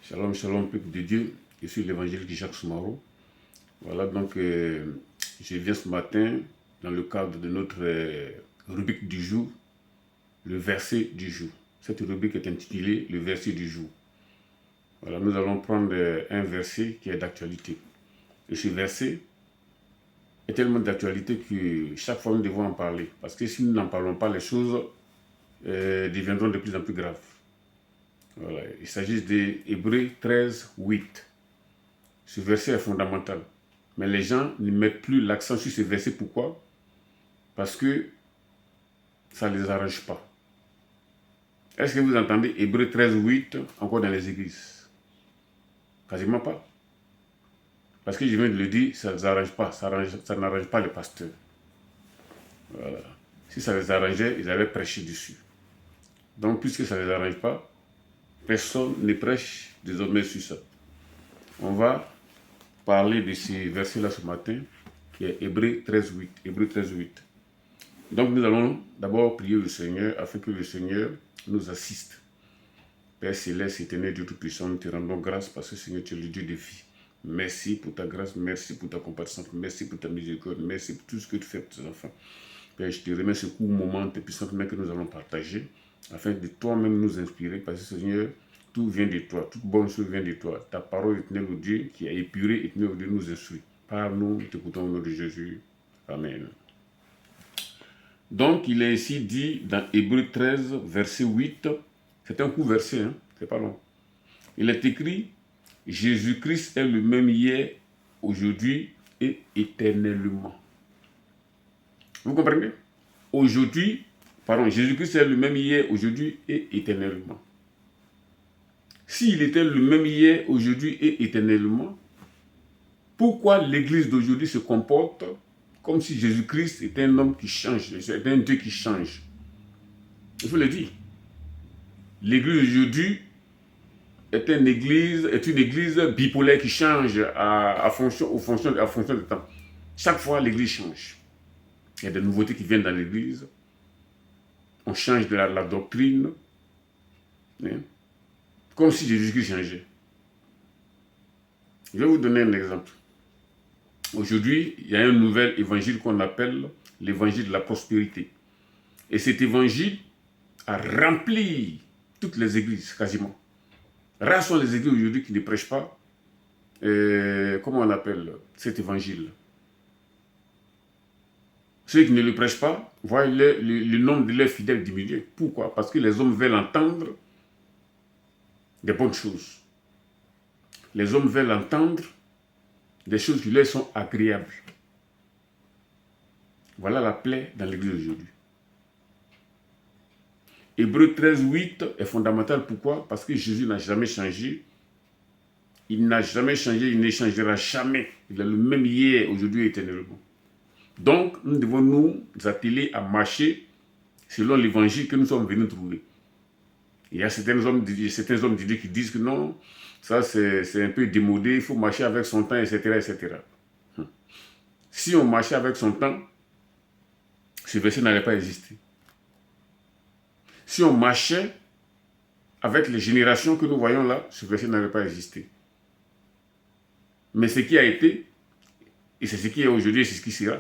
Shalom, shalom, peuple de Dieu. Je suis l'évangélique Jacques Soumaro. Voilà, donc je viens ce matin dans le cadre de notre rubrique du jour, le verset du jour. Cette rubrique est intitulée le verset du jour. Voilà, nous allons prendre un verset qui est d'actualité. Et ce verset est tellement d'actualité que chaque fois nous devons en parler. Parce que si nous n'en parlons pas, les choses deviendront de plus en plus graves. Voilà. Il s'agit d'Hébreux 13, 8. Ce verset est fondamental. Mais les gens ne mettent plus l'accent sur ce verset. Pourquoi? Parce que ça ne les arrange pas. Est-ce que vous entendez Hébreux 13, 8 encore dans les églises? Quasiment pas. Parce que je viens de le dire, ça ne les arrange pas. Ça n'arrange pas les pasteurs. Voilà. Si ça les arrangeait, ils allaient prêcher dessus. Donc, puisque ça ne les arrange pas, personne ne prêche désormais sur ça. On va parler de ce verset-là ce matin, qui est Hébreux 13, 8. Hébreux 13, 8. Donc nous allons d'abord prier le Seigneur afin que le Seigneur nous assiste. Père Céleste, éternel Dieu Tout-Puissant, nous te rendons grâce parce que Seigneur, tu es le Dieu de vie. Merci pour ta grâce, merci pour ta compassion, merci pour ta miséricorde, merci pour tout ce que tu fais pour tes enfants. Père, je te remercie pour le moment, tes puissantes mains que nous allons partager, afin de toi-même nous inspirer, parce que Seigneur, tout vient de toi, toute bonne chose vient de toi. Ta parole, éternel au Dieu, qui a épuré, éternel au Dieu, nous instruit. Parle-nous, t'écoutons au nom de Jésus. Amen. Donc, il est ici dit dans Hébreux 13, verset 8, c'est un court verset, hein, c'est pas long. Il est écrit, Jésus-Christ est le même hier, aujourd'hui et éternellement. Vous comprenez? Jésus-Christ est le même hier, aujourd'hui et éternellement. S'il était le même hier, aujourd'hui et éternellement, pourquoi l'Église d'aujourd'hui se comporte comme si Jésus-Christ était un homme qui change, était un Dieu qui change? Il faut le dire. L'Église d'aujourd'hui est une église bipolaire qui change en fonction du temps. Chaque fois, l'Église change. Il y a des nouveautés qui viennent dans l'Église. On change de la doctrine. Hein, comme si Jésus-Christ changeait. Je vais vous donner un exemple. Aujourd'hui, il y a un nouvel évangile qu'on appelle l'évangile de la prospérité. Et cet évangile a rempli toutes les églises, quasiment. Rares sont les églises aujourd'hui qui ne prêchent pas, comment on appelle cet évangile. Ceux qui ne le prêchent pas voient le nombre de leurs fidèles diminuer. Pourquoi? Parce que les hommes veulent entendre des bonnes choses. Les hommes veulent entendre des choses qui leur sont agréables. Voilà la plaie dans l'église aujourd'hui. Hébreux 13, 8 est fondamental. Pourquoi? Parce que Jésus n'a jamais changé. Il n'a jamais changé, il ne changera jamais. Il est le même hier, aujourd'hui et éternellement. Donc, nous devons nous atteler à marcher selon l'évangile que nous sommes venus trouver. Il y a certains hommes de Dieu qui disent que non, ça c'est un peu démodé, il faut marcher avec son temps, etc., etc. Si on marchait avec son temps, ce verset n'allait pas exister. Si on marchait avec les générations que nous voyons là, ce verset n'allait pas exister. Mais ce qui a été, et c'est ce qui est aujourd'hui, et c'est ce qui sera.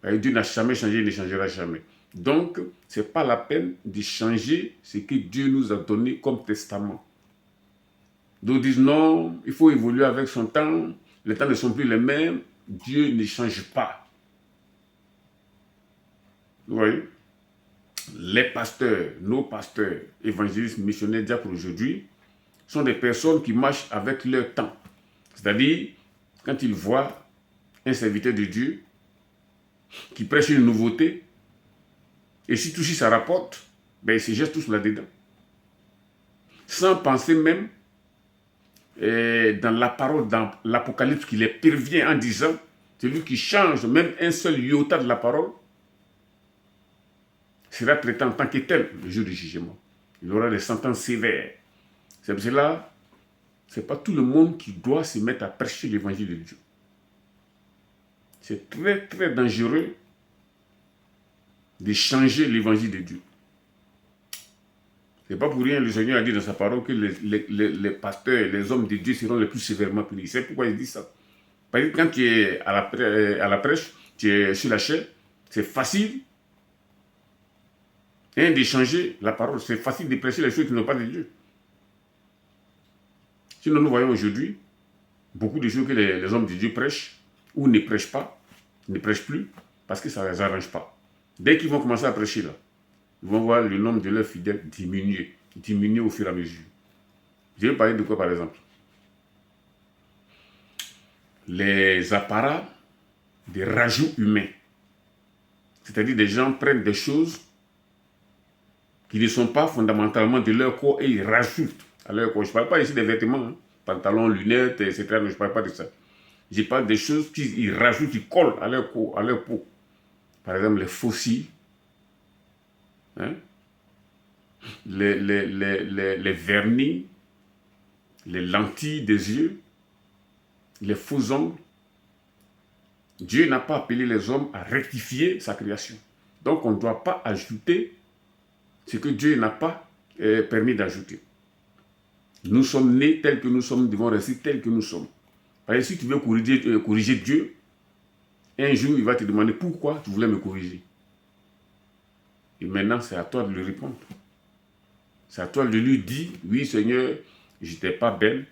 Dieu n'a jamais changé, il ne changera jamais. Donc, ce n'est pas la peine de changer ce que Dieu nous a donné comme testament. D'autres disent non, il faut évoluer avec son temps, les temps ne sont plus les mêmes, Dieu ne change pas. Vous voyez? Les pasteurs, nos pasteurs, évangélistes, missionnaires, diacres aujourd'hui, sont des personnes qui marchent avec leur temps. C'est-à-dire, quand ils voient un serviteur de Dieu qui prêche une nouveauté, et si tout ça rapporte, ben ils se jettent tous là-dedans. Sans penser même dans la parole, dans l'Apocalypse, qui les prévient en disant, celui qui change même un seul iota de la parole, sera traité en tant que tel le jour du jugement. Il aura des sentences sévères. C'est pour cela, ce n'est pas tout le monde qui doit se mettre à prêcher l'évangile de Dieu. C'est très, très dangereux de changer l'évangile de Dieu. C'est pas pour rien, le Seigneur a dit dans sa parole que les pasteurs, les hommes de Dieu seront les plus sévèrement punis. C'est pourquoi il dit ça. Parce que quand tu es à la prêche, tu es sur la chair, c'est facile d'échanger la parole. C'est facile de prêcher les choses qui n'ont pas de Dieu. Sinon, nous voyons aujourd'hui beaucoup de choses que les hommes de Dieu prêchent ou ne prêchent pas, ne prêchent plus, parce que ça ne les arrange pas. Dès qu'ils vont commencer à prêcher là, ils vont voir le nombre de leurs fidèles diminuer au fur et à mesure. Je vais parler de quoi par exemple? Les apparats de rajout humain. C'est-à-dire des gens prennent des choses qui ne sont pas fondamentalement de leur corps et ils rajoutent à leur corps. Je ne parle pas ici des vêtements, hein, pantalons, lunettes, etc. Je ne parle pas de ça. Je parle des choses qu'ils rajoutent, ils collent à leur corps, à leur peau. Par exemple, les faux-cils, hein, les vernis, les lentilles des yeux, les faux ongles. Dieu n'a pas appelé les hommes à rectifier sa création. Donc on ne doit pas ajouter ce que Dieu n'a pas permis d'ajouter. Nous sommes nés tels que nous sommes, nous devons rester tels que nous sommes. Parce que si tu veux corriger Dieu, un jour il va te demander pourquoi tu voulais me corriger. Et maintenant c'est à toi de lui répondre. C'est à toi de lui dire, oui Seigneur, je n'étais pas belle,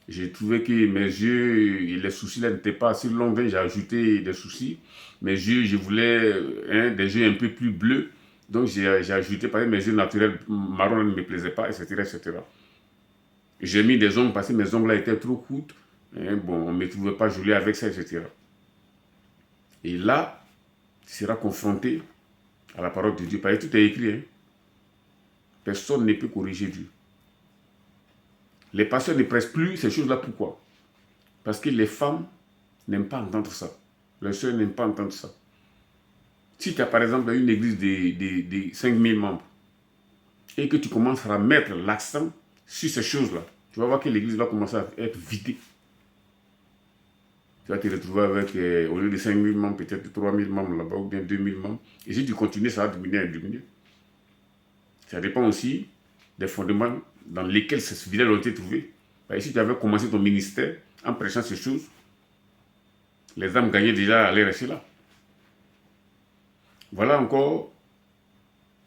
j'ai trouvé que mes yeux, les soucis là n'étaient pas assez longs, j'ai ajouté des soucis. Mes yeux, je voulais des yeux un peu plus bleus, donc j'ai ajouté, par exemple, mes yeux naturels marrons ne me plaisaient pas, etc. etc. J'ai mis des ongles parce que mes ongles là étaient trop courts, bon, on ne me trouvait pas joli avec ça, etc. Et là, tu seras confronté à la parole de Dieu, parce que tout est écrit, hein. Personne ne peut corriger Dieu. Les pasteurs ne pressent plus ces choses-là. Pourquoi? Parce que les femmes n'aiment pas entendre ça. Les sœurs n'aiment pas entendre ça. Si tu as par exemple une église de 5000 membres et que tu commences à mettre l'accent sur ces choses-là, tu vas voir que l'église va commencer à être vidée. Tu vas te retrouver avec, au lieu de 5000 membres, peut-être 3000 membres là-bas ou bien 2000 membres. Et si tu continues, ça va diminuer. Ça dépend aussi des fondements dans lesquels ces fidèles ont été trouvés. Parce que si tu avais commencé ton ministère en prêchant ces choses, les âmes gagnées déjà allaient rester là. Voilà encore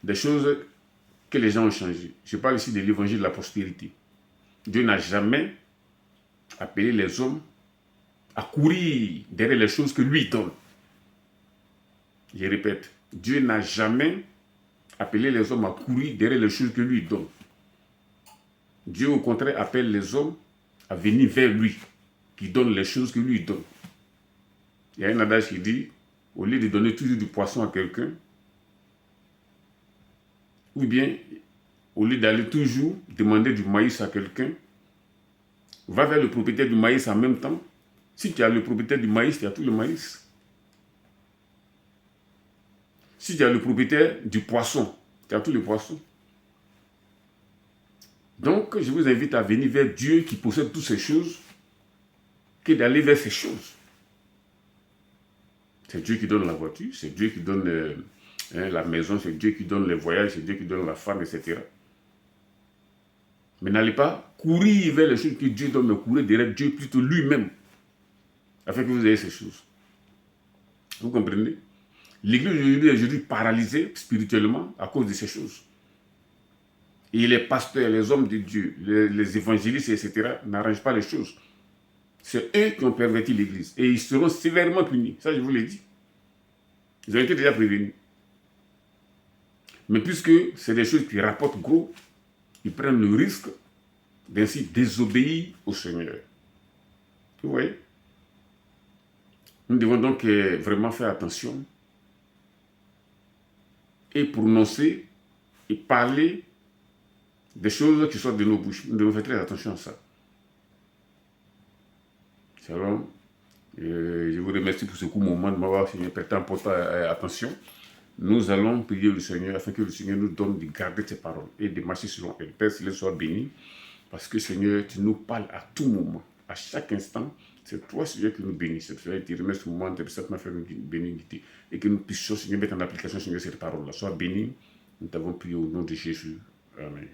des choses que les gens ont changées. Je parle ici de l'évangile de la prospérité. Dieu n'a jamais appelé les hommes à courir derrière les choses que lui donne. Je répète, Dieu n'a jamais appelé les hommes à courir derrière les choses que lui donne. Dieu, au contraire, appelle les hommes à venir vers lui, qui donne les choses que lui donne. Il y a un adage qui dit, au lieu de donner toujours du poisson à quelqu'un, ou bien, au lieu d'aller toujours demander du maïs à quelqu'un, va vers le propriétaire du maïs en même temps. Si tu as le propriétaire du maïs, tu as tout le maïs. Si tu as le propriétaire du poisson, tu as tous les poissons. Donc, je vous invite à venir vers Dieu qui possède toutes ces choses, que d'aller vers ces choses. C'est Dieu qui donne la voiture, c'est Dieu qui donne la maison, c'est Dieu qui donne les voyages, c'est Dieu qui donne la femme, etc. Mais n'allez pas courir vers les choses que Dieu donne, mais courir derrière Dieu plutôt lui-même, afin que vous ayez ces choses. Vous comprenez? L'Église aujourd'hui est aujourd'hui paralysée spirituellement à cause de ces choses. Et les pasteurs, les hommes de Dieu, les évangélistes, etc., n'arrangent pas les choses. C'est eux qui ont perverti l'Église. Et ils seront sévèrement punis. Ça, je vous l'ai dit. Ils ont été déjà prévenus. Mais puisque c'est des choses qui rapportent gros, ils prennent le risque d'ainsi désobéir au Seigneur. Vous voyez? Nous devons donc vraiment faire attention et prononcer et parler des choses qui sortent de nos bouches. Nous devons faire très attention à ça. Shalom. Je vous remercie pour ce court moment de m'avoir prêté attention. Nous allons prier le Seigneur afin que le Seigneur nous donne de garder ses paroles et de marcher selon elles. Père, s'il soit béni, parce que Seigneur, tu nous parles à tout moment, à chaque instant. C'est toi, Seigneur, qui nous bénis. C'est toi qui remercie ce moment de cette bénédiction et que nous puissions, Seigneur, mettre en application, Seigneur, cette parole-là. Sois béni. Nous t'avons prié au nom de Jésus. Amen.